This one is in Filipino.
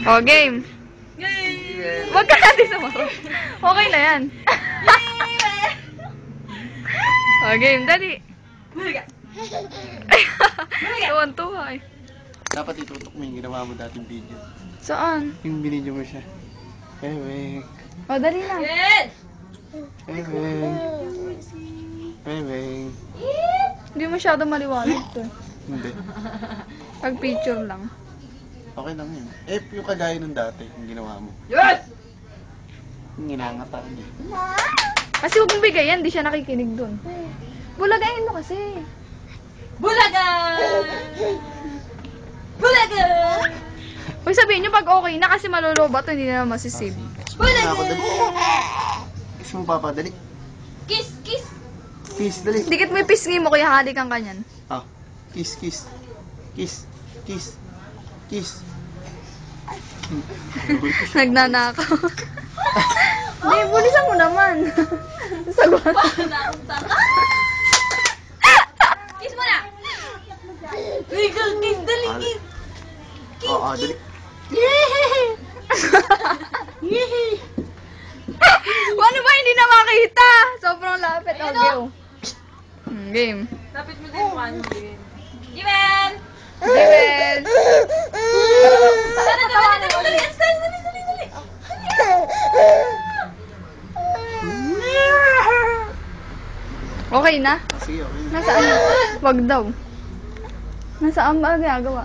O, game. Huwag ka natin sumagot. Okay na yan. O, game. Dali. Tuwan-tuwa eh. Dapat itutok mo yung ginawa mo dating video. Saan? Yung binidyo mo siya. Bebeng. O, dali na. Bebeng. Bebeng. Hindi masyado maliwanag to. Hindi. Pag picture lang. Okay lang yun. Eh, yung kagaya ng dati, yung ginawa mo. Yes! Yung ginangatan niya. Kasi huwag mong bigayan, di siya nakikinig dun. Bulagayin mo kasi. Bulaga! Bulaga! Huwag sabihin nyo pag okay na kasi malulubat to, hindi na masisave. Bulaga! Ako, dali. Kiss mo, Papa, dali. Kiss, kiss! Kiss, dali. Dikit mo yung pisngi mo, kaya halikan ka niyan. Ah, kiss, kiss. Kiss, kiss, kiss. Nagnanakaw. Hindi, bulisan mo naman. Sagot. Kiss mo na! Legal kiss, dali kiss! Oo, dali. Paano ba hindi na makita? Sobrang lapit. O, go. Game. Lapit mo din mo ano din. Given! Given. Dali, dali, dali! Dali, dali, dali! Okay na? Sige, okay. Nasaan na? Wag daw. Nasaan ba ang ginagawa?